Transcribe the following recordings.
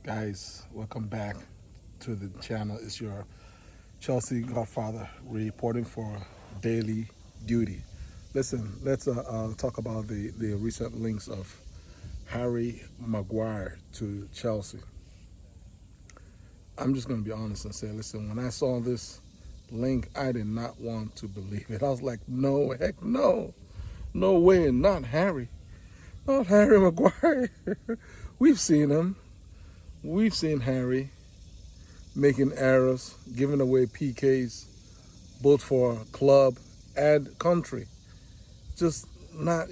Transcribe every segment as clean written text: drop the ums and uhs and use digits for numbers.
Guys, welcome back to the channel. It's your Chelsea Godfather reporting for daily duty. Listen, let's talk about the recent links of Harry Maguire to Chelsea. I'm just going to be honest and say, listen, when I saw this link, I did not want to believe it. I was like, no, heck no. No way, not Harry. Not Harry Maguire. We've seen him. We've seen Harry making errors, giving away PKs, both for club and country. Just not,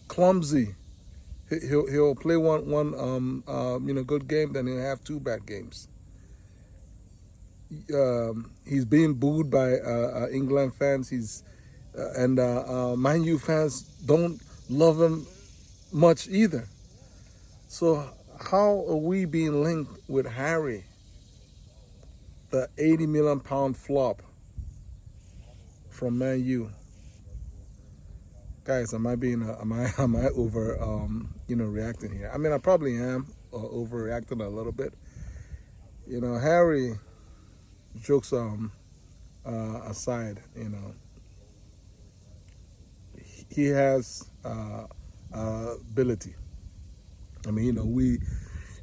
clumsy. He'll play one good game, then he'll have two bad games. He's being booed by England fans. And Man U fans don't love him much either. So how are we being linked with Harry, the £80 million flop from Man U? Guys, am I over reacting here? I mean, I probably am overreacting a little bit. Harry, jokes aside, he has ability. I mean, we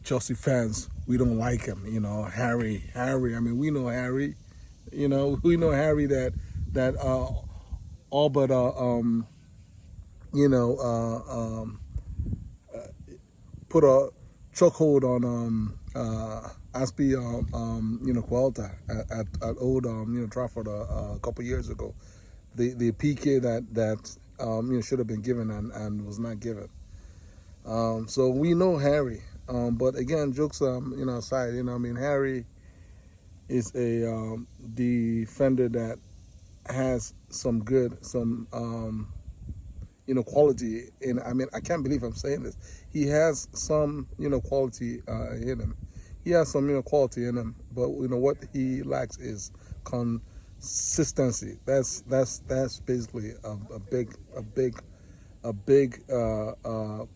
Chelsea fans, we don't like him. Harry. I mean, we know Harry. We know Harry that all but put a chokehold on Aspi Qualta at Old Trafford a couple years ago. The PK that should have been given and was not given. So we know Harry. But again, jokes aside, I mean, Harry is a defender that has some quality. I mean, I can't believe I'm saying this. He has some quality in him. He has some quality in him. But what he lacks is consistency. That's basically a big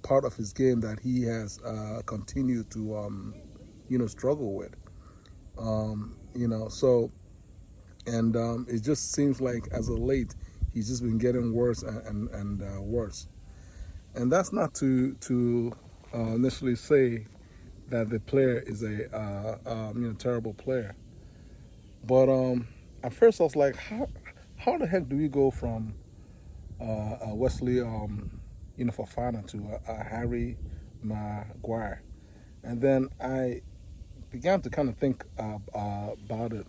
part of his game that he has continued to struggle with. So it just seems like as of late he's just been getting worse and worse. And that's not to initially say that the player is a terrible player. But at first I was like, how the heck do we go from Wesley Fofana to Harry Maguire? And then I began to kind of think about it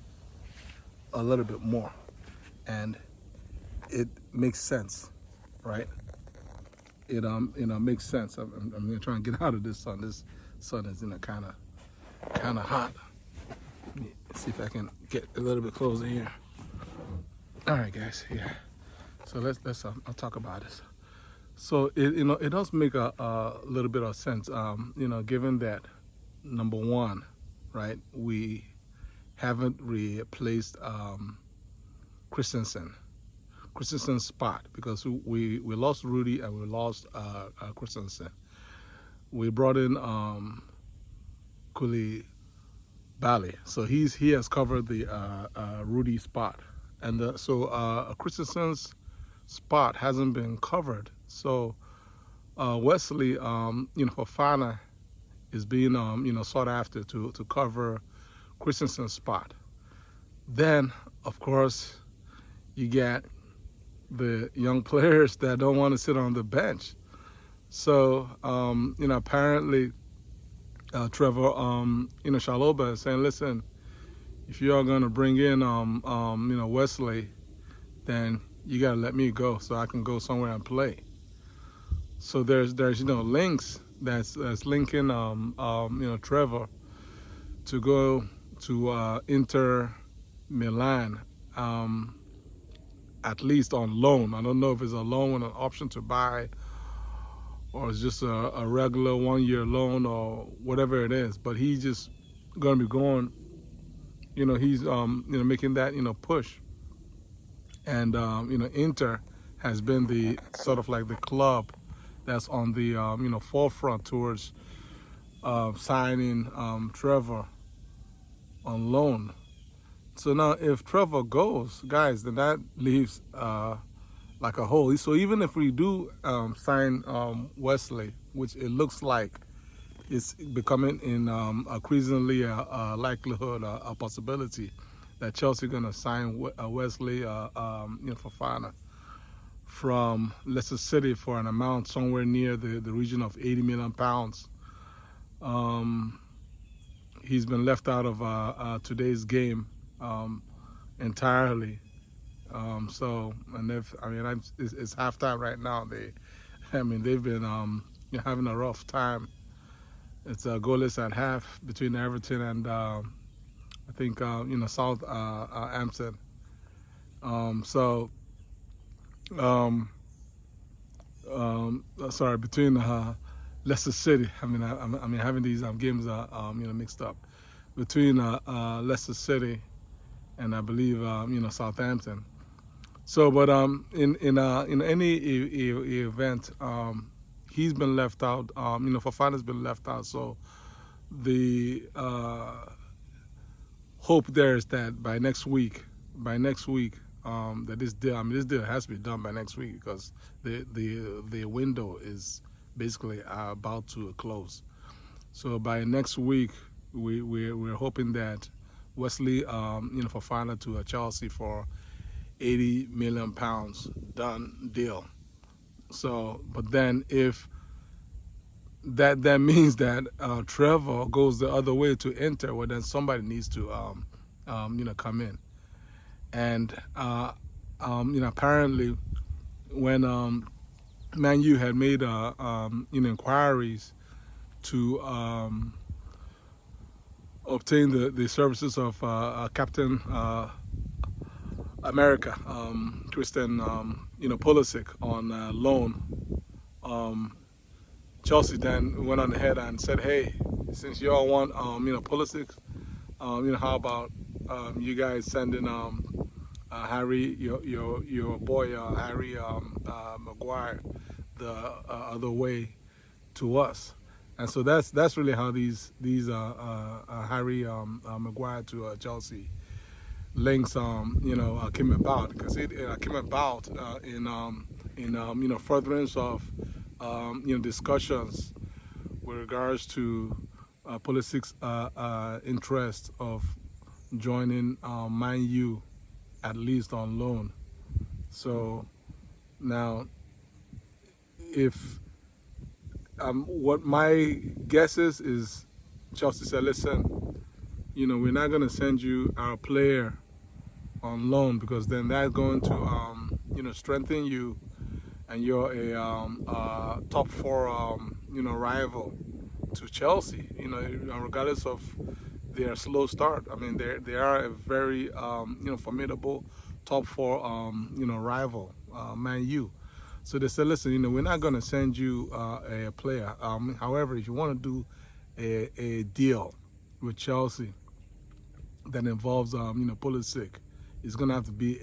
a little bit more, and it makes sense, right? It makes sense. I'm gonna try and get out of this sun. This sun is kind of hot. Let me see if I can get a little bit closer here. All right, guys. Yeah. So let's I'll talk about this. So it does make a little bit of sense. Given that, number one, right, we haven't replaced Christensen's spot, because we lost Rudy and we lost Christensen. We brought in Koulibaly, so he has covered the Rudy spot, and so Christensen's spot hasn't been covered. So Wesley Fofana is being sought after to cover Christensen's spot. Then of course you get the young players that don't want to sit on the bench. So apparently Trevoh Chalobah is saying, listen, if you are going to bring in Wesley, then you got to let me go so I can go somewhere and play. So there's links that's linking Trevoh to go to Inter Milan, at least on loan. I don't know if it's a loan with an option to buy, or it's just a regular 1-year loan, or whatever it is. But he's just going to be going. He's making that push. And Inter has been the sort of like the club that's on the forefront towards signing Trevoh on loan. So now, if Trevoh goes, guys, then that leaves like a hole. So even if we do sign Wesley, which it looks like it's becoming increasingly a likelihood, a possibility that Chelsea going to sign Wesley Fofana from Leicester City for an amount somewhere near the region of £80 million. He's been left out of today's game entirely. It's halftime right now. They've been having a rough time. It's goalless at half between Everton and I think Southampton. Between Leicester City. Having these games mixed up between Leicester City and I believe Southampton. So, but in any event, he's been left out. Fofana's been left out. So the hope there is that by next week, that this deal has to be done by next week because the window is basically about to close. So by next week, we're hoping that Wesley Fofana to Chelsea for £80 million, done deal. So, but then if that means that Trevoh goes the other way to Inter, well then somebody needs to come in. And apparently when Man U had made inquiries to obtain the services of Captain America, Christian Pulisic on loan. Chelsea then went on ahead and said, "Hey, since you all want Pulisic, how about you guys sending Harry, your boy Harry Maguire, the other way to us?" And so that's really how these Harry Maguire to Chelsea links came about, because it came about in furtherance of discussions with regards to Pulisic's interest of joining Man U, at least on loan. So now, if what my guess is Chelsea said, listen, we're not going to send you our player on loan because then that's going to strengthen you, and you're a top four rival to Chelsea, regardless of their slow start. They are a very formidable top four rival, Man U. So they said, listen, we're not going to send you a player. However, if you want to do a deal with Chelsea that involves Pulisic, it's going to have to be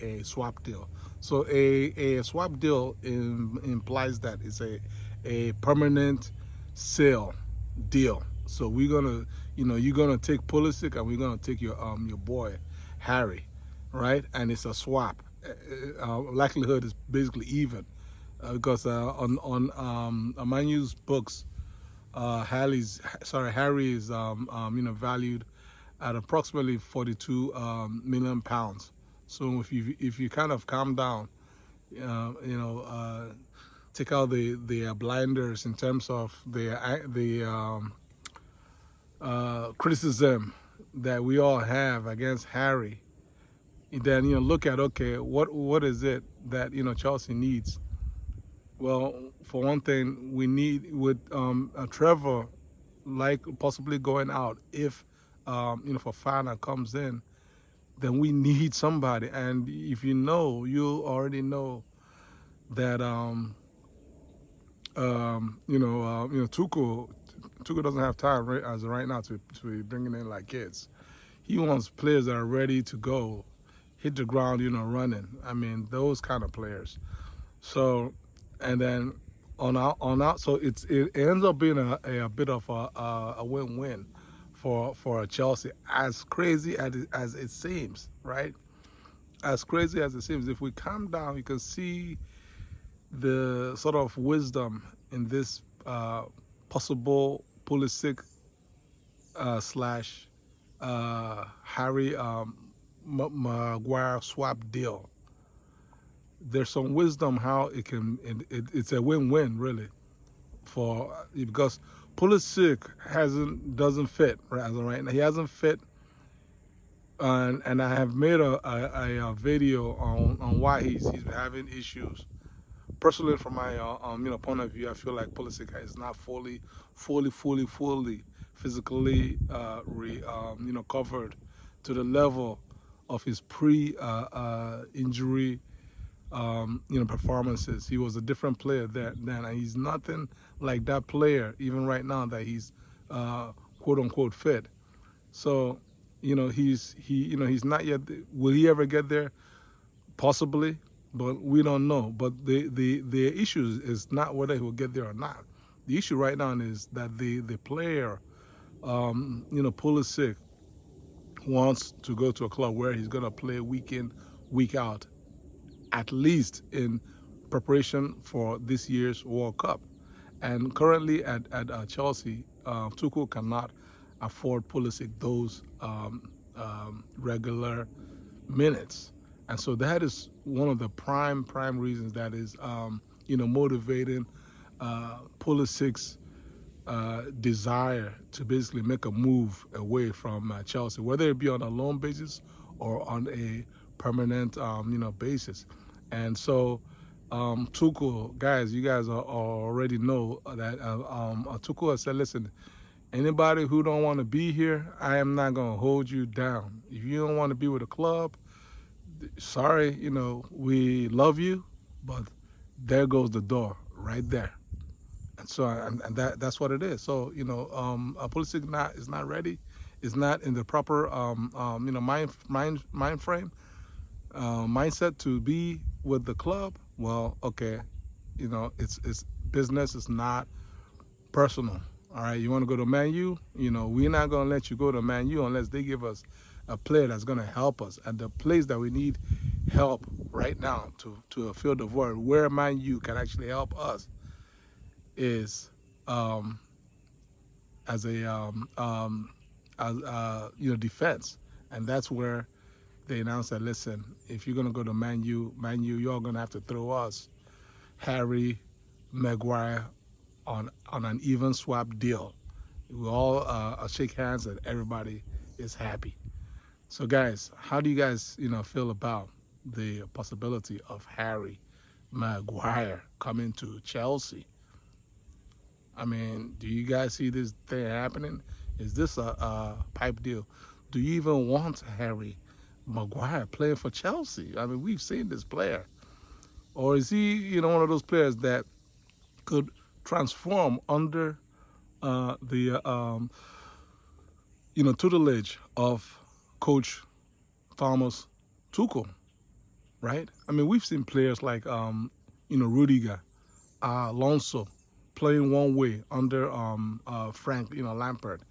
a swap deal. So a swap deal implies that it's a permanent sale deal. So we're gonna, you're gonna take Pulisic and we're gonna take your boy Harry, right? And it's a swap. Likelihood is basically even, because on Man U's books, Harry is valued at approximately £42 million. So if you kind of calm down, take out the blinders in terms of the criticism that we all have against Harry, then look at, okay, what is it that Chelsea needs? Well, for one thing, we need with Trevoh possibly going out. If Fofana comes in, then we need somebody. And if you already know that Tuchel doesn't have time as of right now to be bringing in like kids. He wants players that are ready to go, hit the ground, running. Those kind of players. So, and then on out. So it ends up being a bit of a win-win for Chelsea. As crazy as it seems, right? As crazy as it seems, if we calm down, you can see the sort of wisdom in this possible Pulisic slash Harry Maguire swap deal. There's some wisdom how it's a win-win really because Pulisic doesn't fit right as of right now. He hasn't fit, and I have made a video on why he's having issues. Personally, from my point of view, I feel like Pulisic is not fully physically covered to the level of his pre-injury performances. He was a different player then, and he's nothing like that player even right now that he's quote unquote fit. So he's not yet. Will he ever get there? Possibly, but we don't know. But the issue is not whether he will get there or not. The issue right now is that the player, Pulisic, wants to go to a club where he's going to play week in, week out, at least in preparation for this year's World Cup. And currently at Chelsea, Tuchel cannot afford Pulisic those regular minutes. And so that is one of the prime reasons that is, motivating Pulisic's desire to basically make a move away from Chelsea, whether it be on a loan basis or on a permanent, basis. And so Tuchel, guys, you guys already know that Tuchel has said, listen, anybody who don't want to be here, I am not going to hold you down. If you don't want to be with the club, sorry, we love you, but there goes the door right there. And so, and that's what it is. So, Pulisic is not ready, is not in the proper, mind frame, mindset to be with the club. Well, okay, it's business. It's not personal. All right, you want to go to Man U? We're not gonna let you go to Man U unless they give us a player that's gonna help us. And the place that we need help right now to fill the void, where Man U can actually help us, is as defense. And that's where they announced that, listen, if you're gonna go to Man U, you're gonna have to throw us Harry Maguire on an even swap deal. We all shake hands and everybody is happy. So guys, how do you guys feel about the possibility of Harry Maguire coming to Chelsea? I mean, do you guys see this thing happening? Is this a pipe deal? Do you even want Harry Maguire playing for Chelsea? I mean, we've seen this player. Or is he one of those players that could transform under the tutelage of Coach Thomas Tuchel, right? I mean, we've seen players like Rudiger, Alonso playing one way under Frank Lampard,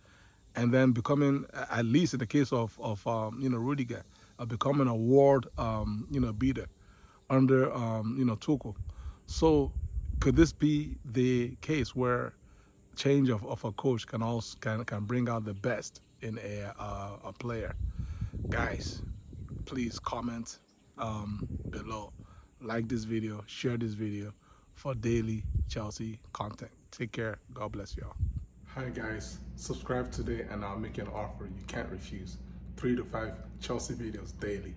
and then becoming, at least in the case of Rudiger, becoming a world beater under Tuchel. So could this be the case where change of a coach can bring out the best in a player? Guys, please comment below, like this video, share this video for daily Chelsea content. Take care. God bless y'all. Hi guys, subscribe today and I'll make you an offer you can't refuse. 3 to 5 Chelsea videos daily.